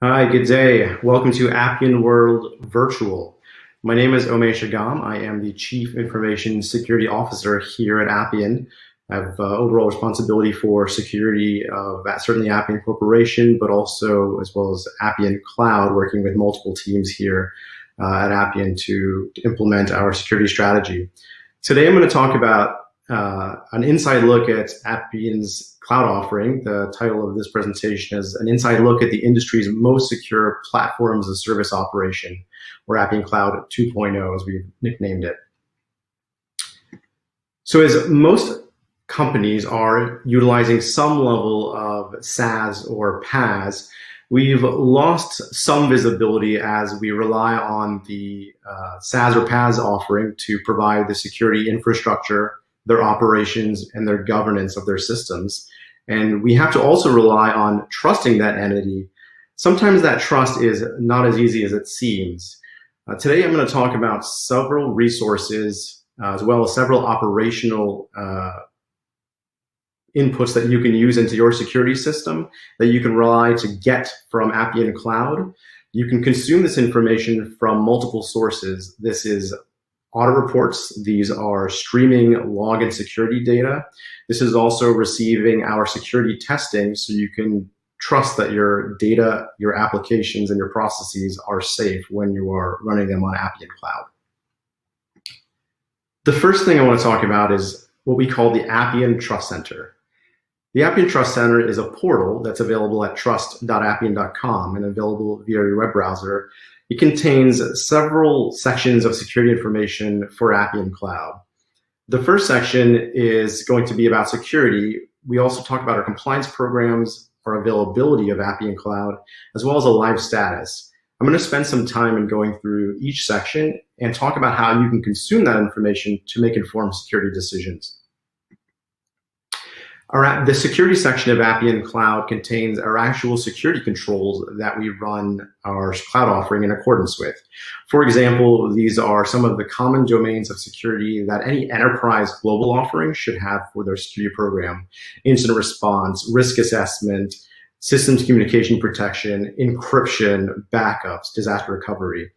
Hi, good day. Welcome to Appian World Virtual. My name is Omay Shagam. I am the Chief Information Security Officer here at Appian. I have overall responsibility for security of certainly Appian Corporation, but also as well as Appian Cloud, working with multiple teams here at Appian to implement our security strategy. Today I'm going to talk about an inside look at Appian's cloud offering. The title of this presentation is an inside look at the industry's most secure platform as a service operation, or Appian Cloud 2.0, as we've nicknamed it. So as most companies are utilizing some level of SaaS or PaaS, we've lost some visibility as we rely on the SaaS or PaaS offering to provide the security infrastructure, their operations, and their governance of their systems. And we have to also rely on trusting that entity. Sometimes that trust is not as easy as it seems. Today I'm going to talk about several resources as well as several operational inputs that you can use into your security system that you can rely to get from Appian Cloud. You can consume this information from multiple sources. This is audit reports. These are streaming log and security data. This is also receiving our security testing, so you can trust that your data, your applications, and your processes are safe when you are running them on Appian Cloud. The first thing I want to talk about is what we call the Appian Trust Center. The Appian Trust Center is a portal that's available at trust.appian.com and available via your web browser. It contains several sections of security information for Appian Cloud. The first section is going to be about security. We also talk about our compliance programs, our availability of Appian Cloud, as well as a live status. I'm going to spend some time in going through each section and talk about how you can consume that information to make informed security decisions. The security section of Appian Cloud contains our actual security controls that we run our cloud offering in accordance with. For example, these are some of the common domains of security that any enterprise global offering should have for their security program: incident response, risk assessment, systems communication protection, encryption, backups, disaster recovery.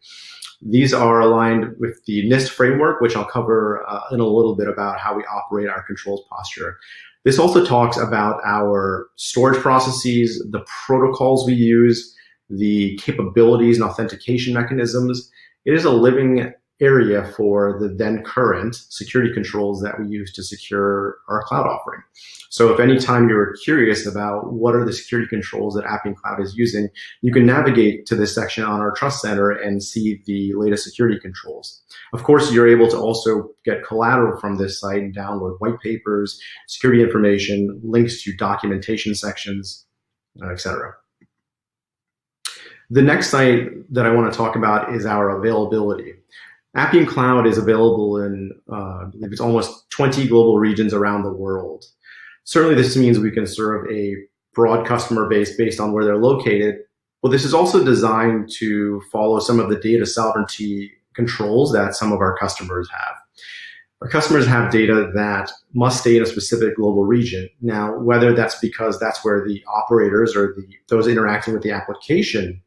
These are aligned with the NIST framework, which I'll cover in a little bit about how we operate our controls posture. This also talks about our storage processes, the protocols we use, the capabilities and authentication mechanisms. It is a living area for the then current security controls that we use to secure our cloud offering. So if any time you're curious about what are the security controls that Appian Cloud is using, you can navigate to this section on our Trust Center and see the latest security controls. Of course, you're able to also get collateral from this site and download white papers, security information, links to documentation sections, etc. The next site that I want to talk about is our availability. Appian Cloud is available in, I believe it's almost 20 global regions around the world. Certainly this means we can serve a broad customer base based on where they're located, but this is also designed to follow some of the data sovereignty controls that some of our customers have. Our customers have data that must stay in a specific global region. Now, whether that's because that's where the operators or those interacting with the application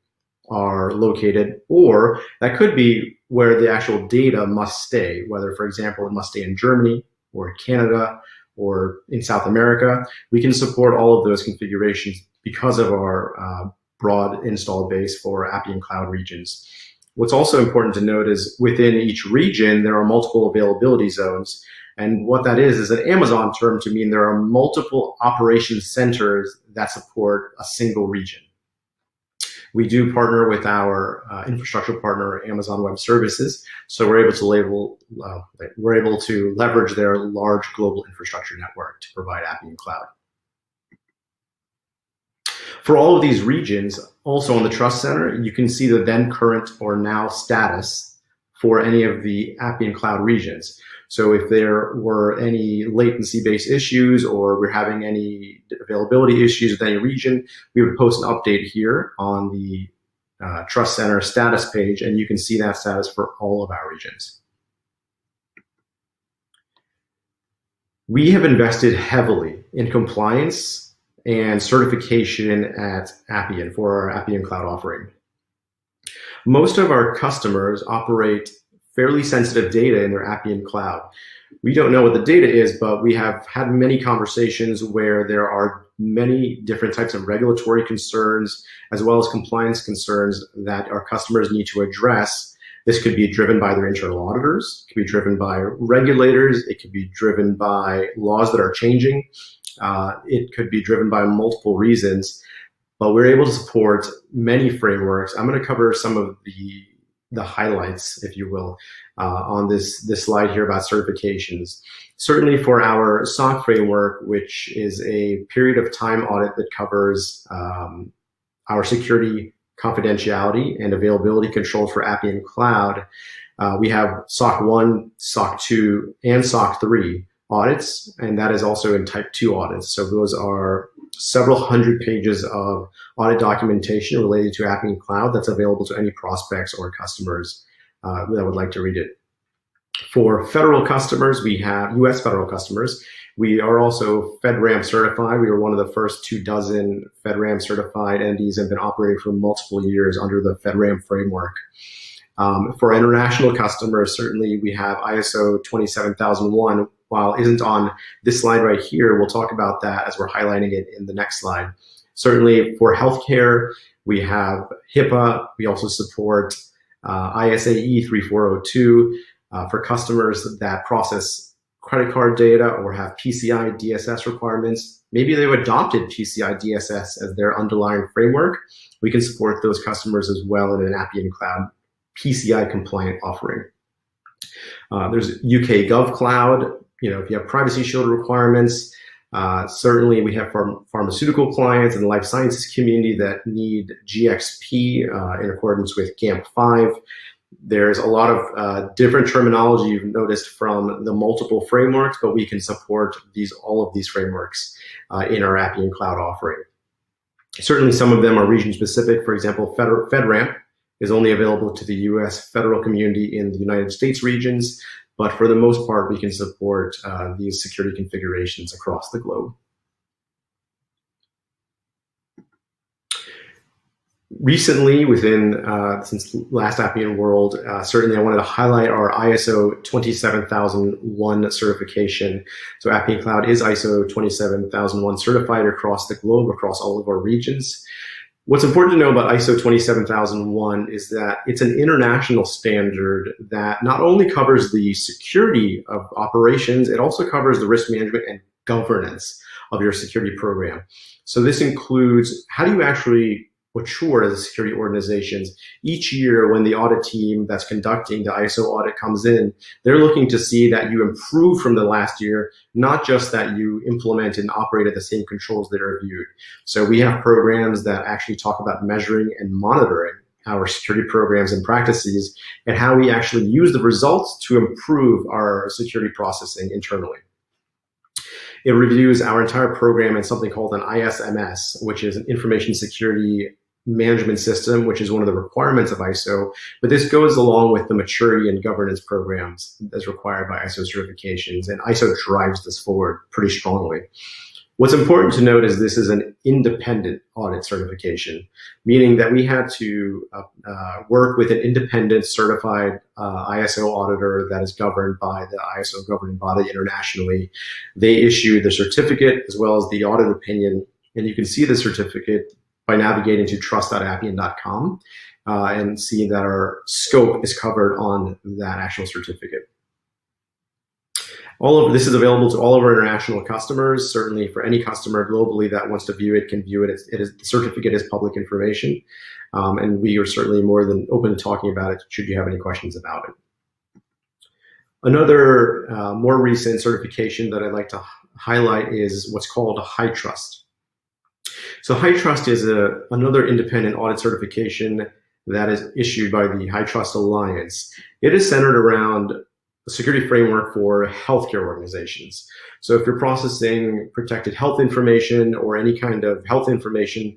are located, or that could be where the actual data must stay, whether, for example, it must stay in Germany or Canada or in South America. We can support all of those configurations because of our broad install base for Appian Cloud regions. What's also important to note is within each region, there are multiple availability zones. And what that is an Amazon term to mean there are multiple operation centers that support a single region. We do partner with our infrastructure partner, Amazon Web Services, so we're able to leverage their large global infrastructure network to provide Appian Cloud. For all of these regions, also on the Trust Center, you can see the then, current, or now status for any of the Appian Cloud regions. So if there were any latency-based issues or we're having any availability issues with any region, we would post an update here on the Trust Center status page, and you can see that status for all of our regions. We have invested heavily in compliance and certification at Appian for our Appian Cloud offering. Most of our customers operate fairly sensitive data in their Appian Cloud. We don't know what the data is, but we have had many conversations where there are many different types of regulatory concerns as well as compliance concerns that our customers need to address. This could be driven by their internal auditors, it could be driven by regulators, it could be driven by laws that are changing, it could be driven by multiple reasons, but we're able to support many frameworks. I'm going to cover some of the highlights, if you will, on this slide here about certifications. Certainly for our SOC framework, which is a period of time audit that covers our security, confidentiality, and availability controls for Appian Cloud, we have SOC 1, SOC 2, and SOC 3 audits, and that is also in type 2 audits. So those are several hundred pages of audit documentation related to Appian Cloud that's available to any prospects or customers that would like to read it. For federal customers, we have US federal customers. We are also FedRAMP certified. We were one of the first 24 FedRAMP certified entities and been operating for multiple years under the FedRAMP framework. For international customers, certainly we have ISO 27001. While it isn't on this slide right here, we'll talk about that as we're highlighting it in the next slide. Certainly for healthcare, we have HIPAA. We also support ISAE 3402 for customers that process credit card data or have PCI DSS requirements. Maybe they've adopted PCI DSS as their underlying framework. We can support those customers as well in an Appian Cloud PCI compliant offering. There's UK Gov Cloud. If you have Privacy Shield requirements, certainly we have pharmaceutical clients and the life sciences community that need GXP in accordance with GAMP5. There's a lot of different terminology you've noticed from the multiple frameworks, but we can support all of these frameworks in our Appian Cloud offering. Certainly some of them are region specific. For example, FedRAMP is only available to the US federal community in the United States regions, but for the most part, we can support these security configurations across the globe. Recently, since last Appian World, certainly I wanted to highlight our ISO 27001 certification. So Appian Cloud is ISO 27001 certified across the globe, across all of our regions. What's important to know about ISO 27001 is that it's an international standard that not only covers the security of operations, it also covers the risk management and governance of your security program. So this includes how do you actually mature as a security organizations. Each year when the audit team that's conducting the ISO audit comes in, they're looking to see that you improve from the last year, not just that you implement and operate at the same controls that are viewed. So we have programs that actually talk about measuring and monitoring our security programs and practices and how we actually use the results to improve our security processing internally. It reviews our entire program in something called an ISMS, which is an information security management system, which is one of the requirements of ISO, but this goes along with the maturity and governance programs as required by ISO certifications, and ISO drives this forward pretty strongly. What's important to note is this is an independent audit certification, meaning that we had to work with an independent certified ISO auditor that is governed by the ISO governing body internationally. They issued the certificate as well as the audit opinion, and you can see the certificate by navigating to trust.appian.com and see that our scope is covered on that actual certificate. All of this is available to all of our international customers. Certainly for any customer globally that wants to view it can view it. The certificate is public information, and we are certainly more than open to talking about it should you have any questions about it. Another more recent certification that I'd like to highlight is what's called HITRUST. So HITRUST is another independent audit certification that is issued by the HITRUST Alliance. It is centered around a security framework for healthcare organizations. So if you're processing protected health information or any kind of health information,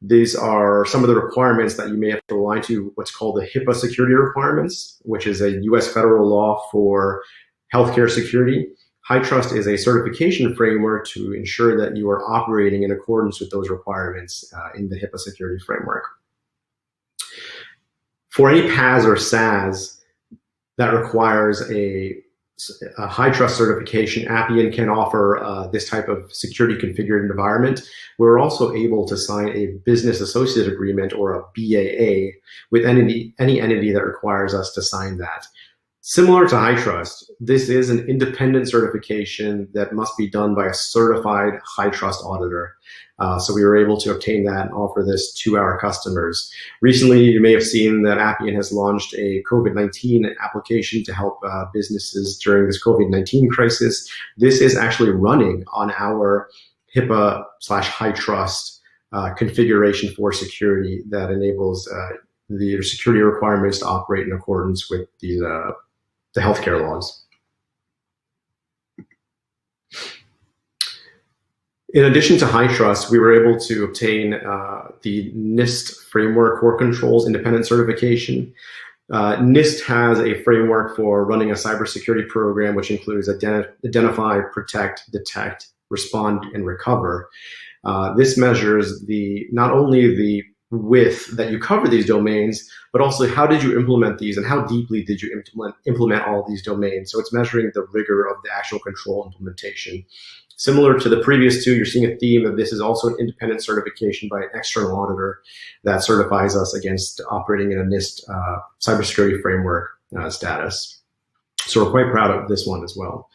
these are some of the requirements that you may have to align to what's called the HIPAA security requirements, which is a US federal law for healthcare security. HITRUST is a certification framework to ensure that you are operating in accordance with those requirements in the HIPAA security framework. For any PaaS or SaaS that requires a HITRUST certification, Appian can offer this type of security configured environment. We're also able to sign a business associate agreement, or a BAA, with any entity that requires us to sign that. Similar to HITRUST, this is an independent certification that must be done by a certified HITRUST auditor. So we were able to obtain that and offer this to our customers. Recently, you may have seen that Appian has launched a COVID-19 application to help businesses during this COVID-19 crisis. This is actually running on our HIPAA/HITRUST configuration for security that enables the security requirements to operate in accordance with the healthcare laws. In addition to HITRUST, we were able to obtain the NIST Framework Core Controls Independent Certification. NIST has a framework for running a cybersecurity program, which includes identify, protect, detect, respond, and recover. This measures not only the width that you cover these domains, but also how did you implement these and how deeply did you implement all these domains. So it's measuring the rigor of the actual control implementation. Similar to the previous two, you're seeing a theme of this is also an independent certification by an external auditor that certifies us against operating in a NIST cybersecurity framework status. So we're quite proud of this one as well.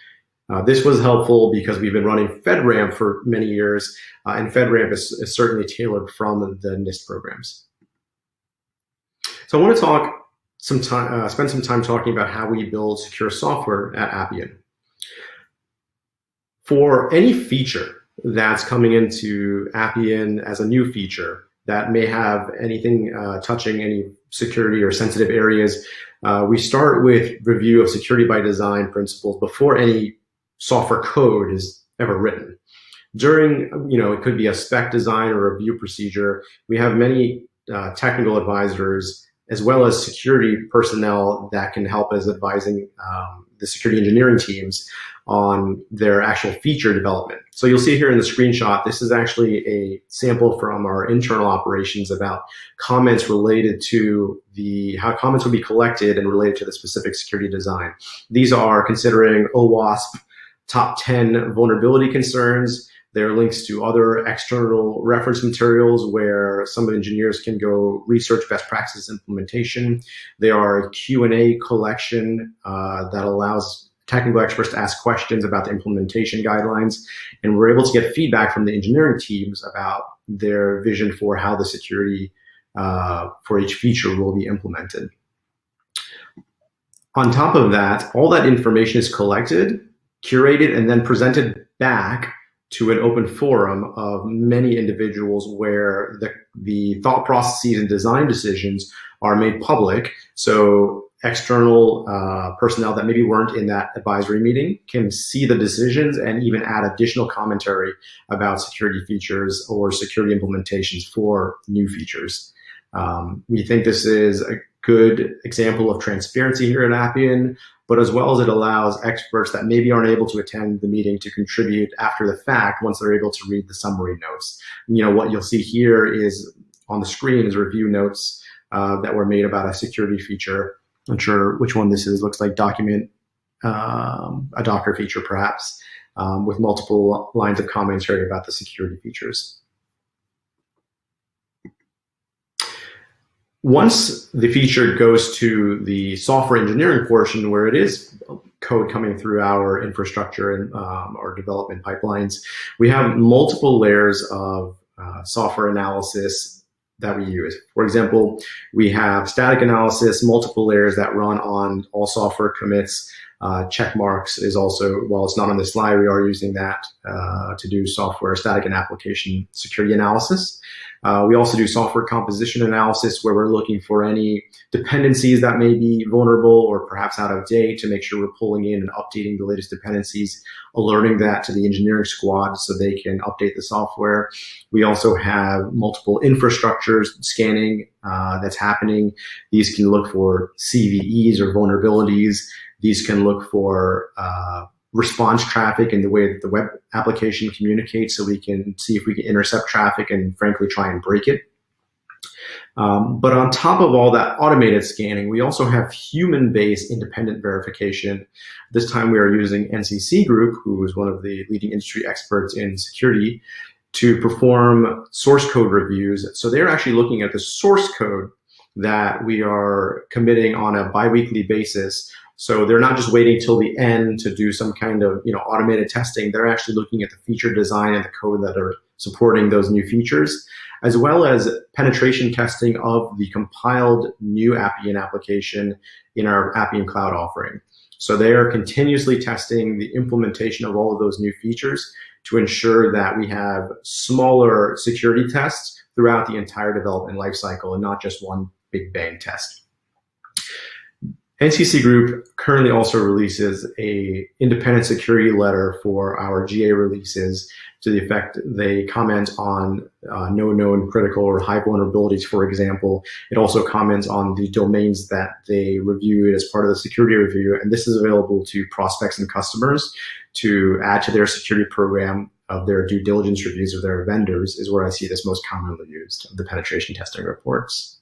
This was helpful because we've been running FedRAMP for many years, and FedRAMP is certainly tailored from the NIST programs. So I want to spend some time talking about how we build secure software at Appian. For any feature that's coming into Appian as a new feature that may have anything touching any security or sensitive areas, we start with review of security by design principles before any software code is ever written. During, it could be a spec design or review procedure, we have many technical advisors as well as security personnel that can help as advising the security engineering teams on their actual feature development. So you'll see here in the screenshot, this is actually a sample from our internal operations about comments related to how comments would be collected and related to the specific security design. These are considering OWASP top 10 vulnerability concerns. There are links to other external reference materials where some engineers can go research best practices implementation. There are a Q&A collection that allows technical experts to ask questions about the implementation guidelines. And we're able to get feedback from the engineering teams about their vision for how the security for each feature will be implemented. On top of that, all that information is collected, curated, and then presented back to an open forum of many individuals where the thought processes and design decisions are made public. So external personnel that maybe weren't in that advisory meeting can see the decisions and even add additional commentary about security features or security implementations for new features. We think this is a good example of transparency here at Appian, but as well as it allows experts that maybe aren't able to attend the meeting to contribute after the fact once they're able to read the summary notes. What you'll see here is on the screen is review notes that were made about a security feature. I'm not sure which one this is. Looks like document, a Docker feature perhaps, with multiple lines of commentary about the security features. Once the feature goes to the software engineering portion where it is code coming through our infrastructure and our development pipelines, we have multiple layers of software analysis that we use. For example, we have static analysis, multiple layers that run on all software commits. Check marks is also, while it's not on the slide, we are using that to do software static and application security analysis. We also do software composition analysis where we're looking for any dependencies that may be vulnerable or perhaps out of date to make sure we're pulling in and updating the latest dependencies, alerting that to the engineering squad so they can update the software. We also have multiple infrastructures scanning that's happening. These can look for CVEs or vulnerabilities. These can look for response traffic and the way that the web application communicates, so we can see if we can intercept traffic and frankly try and break it. But on top of all that automated scanning, we also have human-based independent verification. This time we are using NCC Group, who is one of the leading industry experts in security, to perform source code reviews. So they're actually looking at the source code that we are committing on a biweekly basis. So they're not just waiting till the end to do some kind of automated testing. They're actually looking at the feature design and the code that are supporting those new features, as well as penetration testing of the compiled new Appian application in our Appian Cloud offering. So they are continuously testing the implementation of all of those new features to ensure that we have smaller security tests throughout the entire development lifecycle and not just one big bang test. NCC Group currently also releases a independent security letter for our GA releases, to the effect they comment on no known critical or high vulnerabilities, for example. It also comments on the domains that they reviewed as part of the security review, and this is available to prospects and customers to add to their security program of their due diligence reviews of their vendors, is where I see this most commonly used, the penetration testing reports.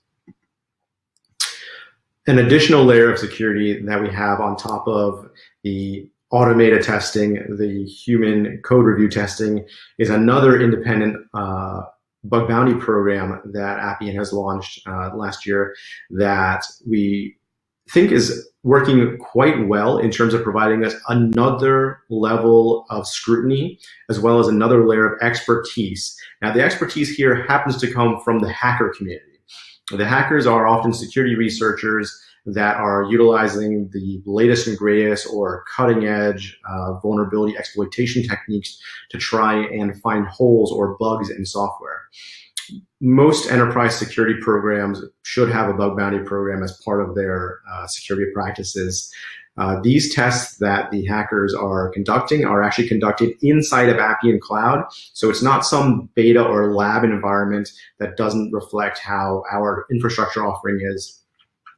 An additional layer of security that we have on top of the automated testing, the human code review testing, is another independent bug bounty program that Appian has launched last year that we think is working quite well in terms of providing us another level of scrutiny, as well as another layer of expertise. Now, the expertise here happens to come from the hacker community. The hackers are often security researchers that are utilizing the latest and greatest or cutting edge vulnerability exploitation techniques to try and find holes or bugs in software. Most enterprise security programs should have a bug bounty program as part of their security practices. These tests that the hackers are conducting are actually conducted inside of Appian Cloud. So it's not some beta or lab environment that doesn't reflect how our infrastructure offering is.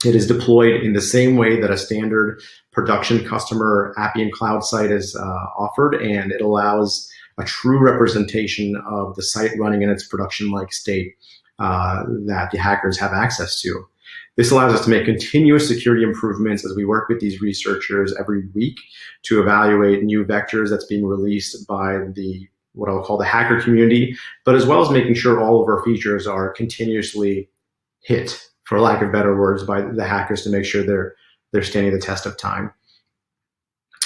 It is deployed in the same way that a standard production customer Appian Cloud site is offered, and it allows a true representation of the site running in its production-like state that the hackers have access to. This allows us to make continuous security improvements as we work with these researchers every week to evaluate new vectors that's being released by what I'll call the hacker community, but as well as making sure all of our features are continuously hit, for lack of better words, by the hackers to make sure they're standing the test of time.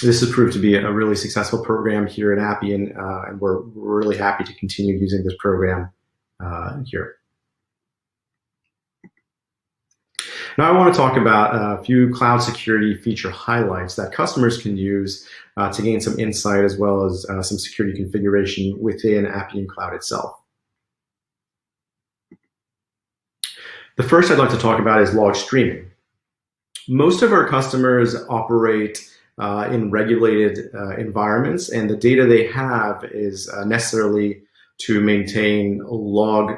This has proved to be a really successful program here at Appian, and we're really happy to continue using this program here. Now I want to talk about a few cloud security feature highlights that customers can use to gain some insight, as well as some security configuration within Appian Cloud itself. The first I'd like to talk about is log streaming. Most of our customers operate in regulated environments, and the data they have is necessarily to maintain log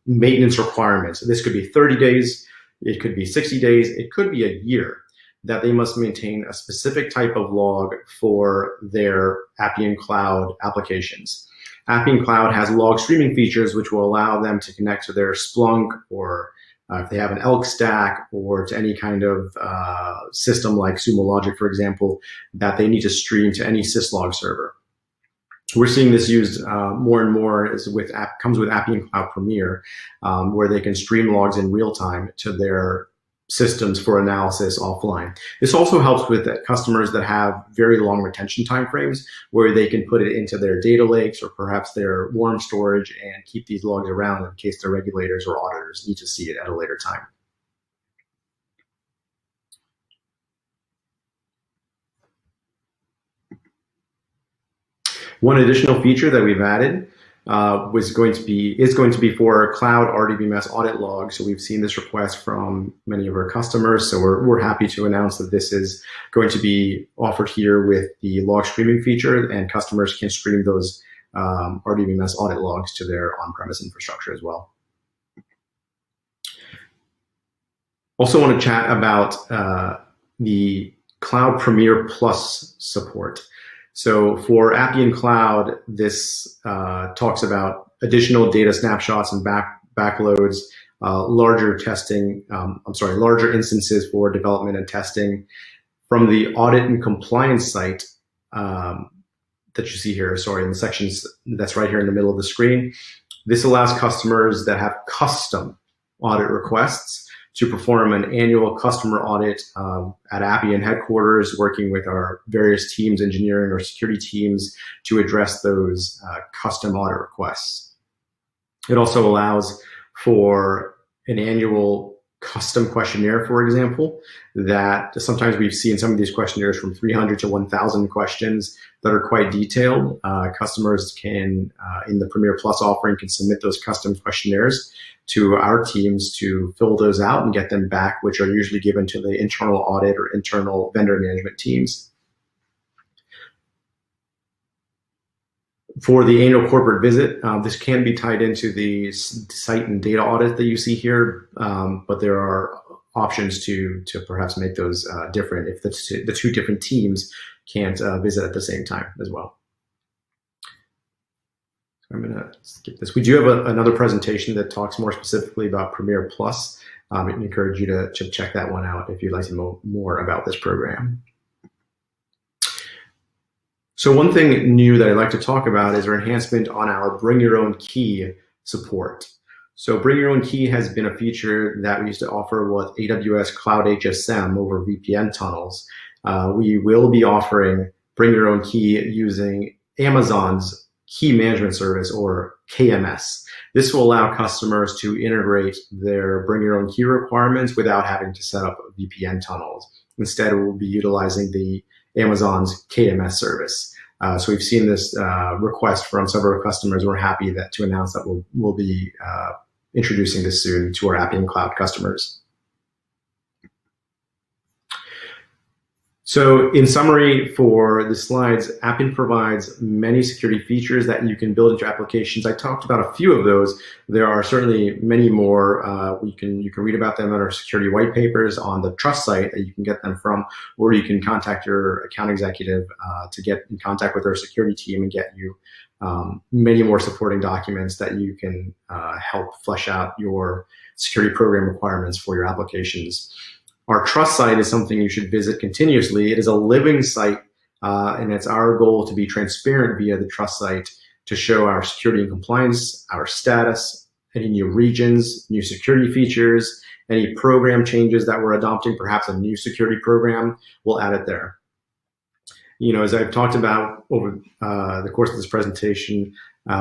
maintenance requirements. This could be 30 days, it could be 60 days, it could be a year that they must maintain a specific type of log for their Appian Cloud applications. Appian Cloud has log streaming features which will allow them to connect to their Splunk, or if they have an Elk stack, or to any kind of system like Sumo Logic, for example, that they need to stream to any syslog server. We're seeing this used more and more comes with Appian Cloud Premier, where they can stream logs in real time to their systems for analysis offline. This also helps with customers that have very long retention timeframes, where they can put it into their data lakes or perhaps their warm storage and keep these logs around in case the regulators or auditors need to see it at a later time. One additional feature that we've added is going to be for cloud RDBMS audit logs. So we've seen this request from many of our customers. So we're happy to announce that this is going to be offered here with the log streaming feature, and customers can stream those RDBMS audit logs to their on-premise infrastructure as well. Also want to chat about the Cloud Premier Plus support. So for Appian Cloud, this talks about additional data snapshots and backloads, larger instances for development and testing. From the audit and compliance site that you see here, in the sections that's right here in the middle of the screen, this allows customers that have custom audit requests to perform an annual customer audit at Appian headquarters, working with our various teams, engineering or security teams, to address those custom audit requests. It also allows for an annual custom questionnaire, for example, that sometimes we've seen some of these questionnaires from 300 to 1,000 questions that are quite detailed. Customers can, in the Premier Plus offering, can submit those custom questionnaires to our teams to fill those out and get them back, which are usually given to the internal audit or internal vendor management teams. For the annual corporate visit, this can be tied into the site and data audit that you see here, but there are options to perhaps make those different if the two different teams can't visit at the same time as well. So I'm going to skip this. We do have another presentation that talks more specifically about Premier Plus. I encourage you to check that one out if you'd like to know more about this program. So one thing new that I'd like to talk about is our enhancement on our Bring Your Own Key support. So Bring Your Own Key has been a feature that we used to offer with AWS Cloud HSM over VPN tunnels. We will be offering Bring Your Own Key using Amazon's Key Management Service, or KMS. This will allow customers to integrate their Bring Your Own Key requirements without having to set up VPN tunnels. Instead, we'll be utilizing the Amazon's KMS service. So we've seen this request from several customers. We're happy to announce that we'll be introducing this soon to our Appian Cloud customers. So in summary for the slides, Appian provides many security features that you can build into applications. I talked about a few of those. There are certainly many more. You can read about them in our security white papers on the Trust site that you can get them from, or you can contact your account executive to get in contact with our security team and get you many more supporting documents that you can help flesh out your security program requirements for your applications. Our Trust site is something you should visit continuously. It is a living site, and it's our goal to be transparent via the Trust site to show our security and compliance, our status, any new regions, new security features, any program changes that we're adopting, perhaps a new security program, we'll add it there. You know, as I've talked about over the course of this presentation,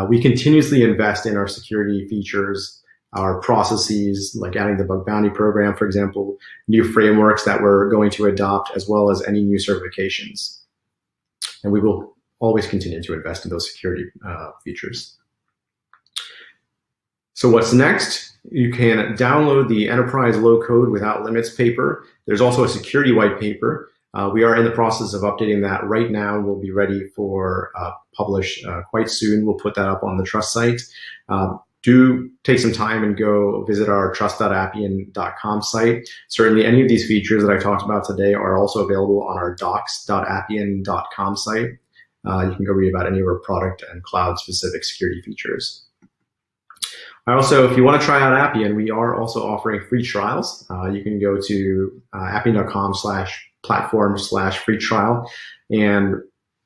we continuously invest in our security features, our processes, like adding the bug bounty program, for example, new frameworks that we're going to adopt, as well as any new certifications. And we will always continue to invest in those security features. So what's next? You can download the Enterprise Low Code Without Limits paper. There's also a security white paper. We are in the process of updating that right now. We'll be ready for publish quite soon. We'll put that up on the Trust site. Do take some time and go visit our trust.appian.com site. Certainly any of these features that I talked about today are also available on our docs.appian.com site. You can go read about any of our product and cloud specific security features. Also, if you want to try out Appian, we are also offering free trials. You can go to appian.com/platform/free trial and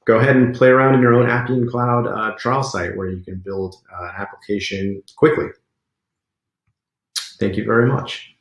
go ahead and play around in your own Appian Cloud trial site where you can build an application quickly. Thank you very much.